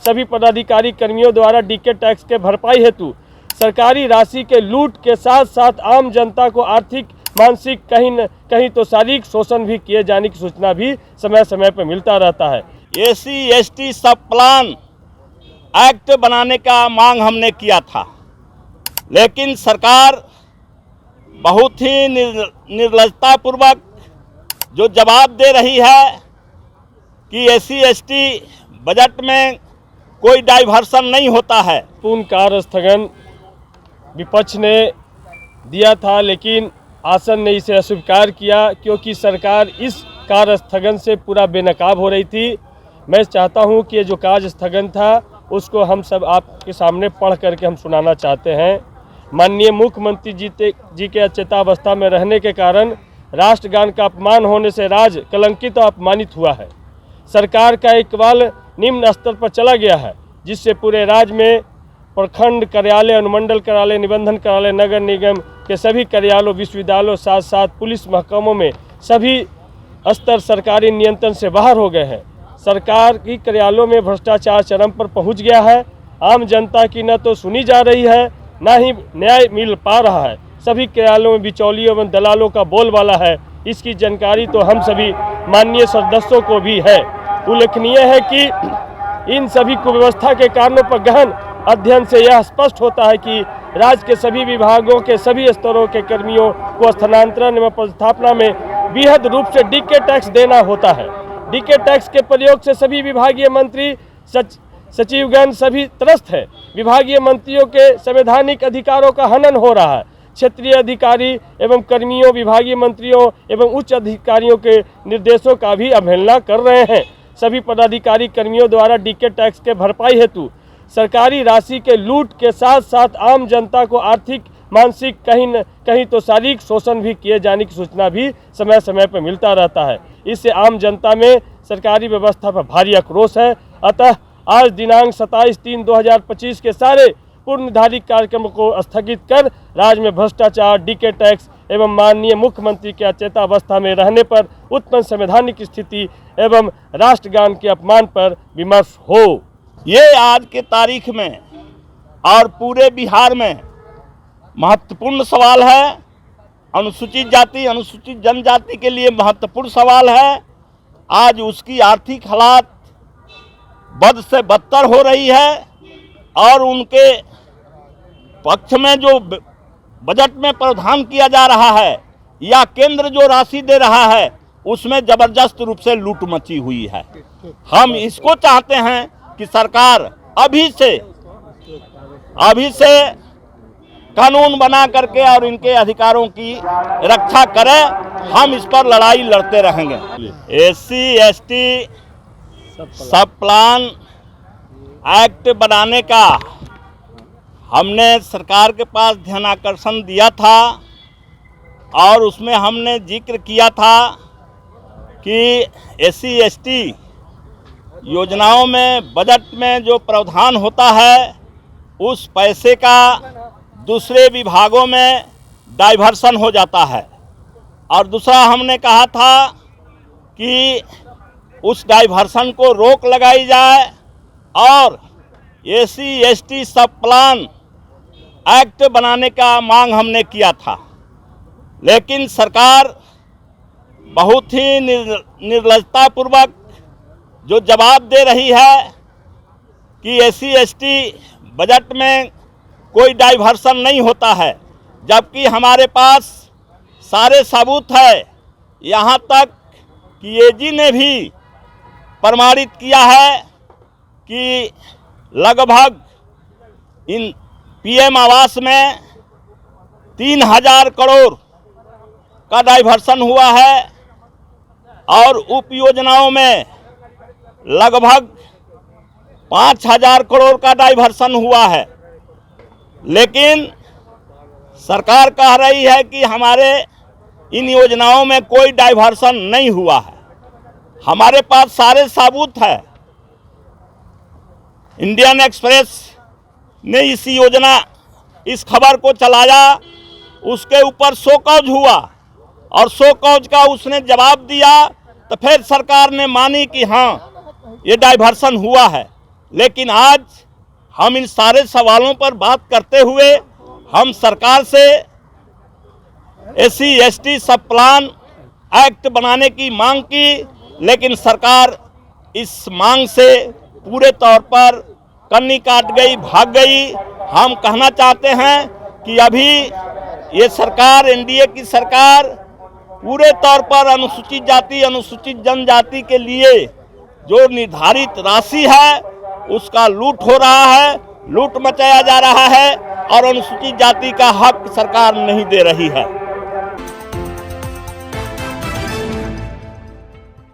सभी पदाधिकारी कर्मियों द्वारा डीके टैक्स के भरपाई हेतु सरकारी राशि के लूट के साथ साथ आम जनता को आर्थिक, मानसिक, कहीं न कहीं तो शारीरिक शोषण भी किए जाने की सूचना भी समय समय पर मिलता रहता है। SC/ST सब प्लान एक्ट बनाने का मांग हमने किया था, लेकिन सरकार बहुत ही निर्लजतापूर्वक जो जवाब दे रही है कि SC/ST बजट में कोई डाइवर्सन नहीं होता है। पूर्ण कार्य स्थगन विपक्ष ने दिया था, लेकिन आसन ने इसे अस्वीकार किया क्योंकि सरकार इस कार्य स्थगन से पूरा बेनकाब हो रही थी। मैं चाहता हूं कि ये जो कार्य स्थगन था उसको हम सब आपके सामने पढ़ करके हम सुनाना चाहते हैं। माननीय मुख्यमंत्री जी के अचेतावस्था में रहने के कारण राष्ट्रगान का अपमान होने से राज्य कलंकित और अपमानित हुआ है। सरकार का इकबाल निम्न स्तर पर चला गया है, जिससे पूरे राज्य में प्रखंड कार्यालय, अनुमंडल कार्यालय, निबंधन कार्यालय, नगर निगम के सभी कार्यालयों, विश्वविद्यालयों, साथ साथ पुलिस महकमों में सभी स्तर सरकारी नियंत्रण से बाहर हो गए हैं। सरकार की कार्यालयों में भ्रष्टाचार चरम पर पहुंच गया है। आम जनता की न तो सुनी जा रही है, न ही न्याय मिल पा रहा है। सभी कार्यालयों में बिचौलियों एवं दलालों का बोलबाला है। इसकी जानकारी तो हम सभी माननीय सदस्यों को भी है। उल्लेखनीय है कि इन सभी कुव्यवस्था के कारणों पर गहन अध्ययन से यह स्पष्ट होता है कि राज्य के सभी विभागों के सभी स्तरों के कर्मियों को स्थानांतरण एवं पदस्थापना में बृहद रूप से डीके टैक्स देना होता है। डीके टैक्स के प्रयोग से सभी विभागीय मंत्री, सचिवगण सभी त्रस्त है। विभागीय मंत्रियों के संवैधानिक अधिकारों का हनन हो रहा है। क्षेत्रीय अधिकारी एवं कर्मियों, विभागीय मंत्रियों एवं उच्च अधिकारियों के निर्देशों का भी अवहेलना कर रहे हैं। सभी पदाधिकारी कर्मियों द्वारा डीके टैक्स के भरपाई हेतु सरकारी राशि के लूट के साथ साथ आम जनता को आर्थिक, मानसिक, कहीं न कहीं तो शारीरिक शोषण भी किए जाने की सूचना भी समय समय पर मिलता रहता है। इससे आम जनता में सरकारी व्यवस्था पर भारी आक्रोश है। अतः आज दिनांक 27/3/2025 के सारे पूर्व निर्धारित कार्यक्रमों को स्थगित कर राज्य में भ्रष्टाचार, डीके टैक्स एवं माननीय मुख्यमंत्री के अचेतावस्था में रहने पर उत्पन्न संवैधानिक स्थिति एवं राष्ट्रगान के अपमान पर विमर्श हो। ये आज के तारीख में और पूरे बिहार में महत्वपूर्ण सवाल है। अनुसूचित जाति, अनुसूचित जनजाति के लिए महत्वपूर्ण सवाल है। आज उसकी आर्थिक हालात बद से बदतर हो रही है और उनके पक्ष में जो बजट में प्रावधान किया जा रहा है या केंद्र जो राशि दे रहा है उसमें जबरदस्त रूप से लूट मची हुई है। हम इसको चाहते हैं कि सरकार अभी से कानून बना करके और इनके अधिकारों की रक्षा करे। हम इस पर लड़ाई लड़ते रहेंगे। SC/ST सब प्लान एक्ट बनाने का हमने सरकार के पास ध्यानाकर्षण दिया था और उसमें हमने जिक्र किया था कि SC/ST योजनाओं में बजट में जो प्रावधान होता है उस पैसे का दूसरे विभागों में डाइवर्सन हो जाता है। और दूसरा हमने कहा था कि उस डाइवर्सन को रोक लगाई जाए और SC/ST सब प्लान एक्ट बनाने का मांग हमने किया था, लेकिन सरकार बहुत ही निर्लजतापूर्वक जो जवाब दे रही है कि SC/ST बजट में कोई डाइवर्सन नहीं होता है, जबकि हमारे पास सारे सबूत है। यहाँ तक कि AG ने भी प्रमाणित किया है कि लगभग इन PM आवास में 3000 करोड़ का डाइवर्सन हुआ है और उप योजनाओं में लगभग 5000 करोड़ का डाइवर्सन हुआ है। लेकिन सरकार कह रही है कि हमारे इन योजनाओं में कोई डाइवर्सन नहीं हुआ है। हमारे पास सारे सबूत है। इंडियन एक्सप्रेस ने इस खबर को चलाया, उसके ऊपर शोकॉज हुआ और शोकॉज का उसने जवाब दिया, तो फिर सरकार ने मानी कि हाँ ये डाइवर्सन हुआ है। लेकिन आज हम इन सारे सवालों पर बात करते हुए हम सरकार से SC/ST सब प्लान एक्ट बनाने की मांग की, लेकिन सरकार इस मांग से पूरे तौर पर कन्नी काट गई, भाग गई। हम कहना चाहते हैं कि अभी ये सरकार, NDA की सरकार पूरे तौर पर अनुसूचित जाति, अनुसूचित जनजाति के लिए जो निर्धारित राशि है उसका लूट हो रहा है, लूट मचाया जा रहा है और अनुसूचित जाति का हक सरकार नहीं दे रही है।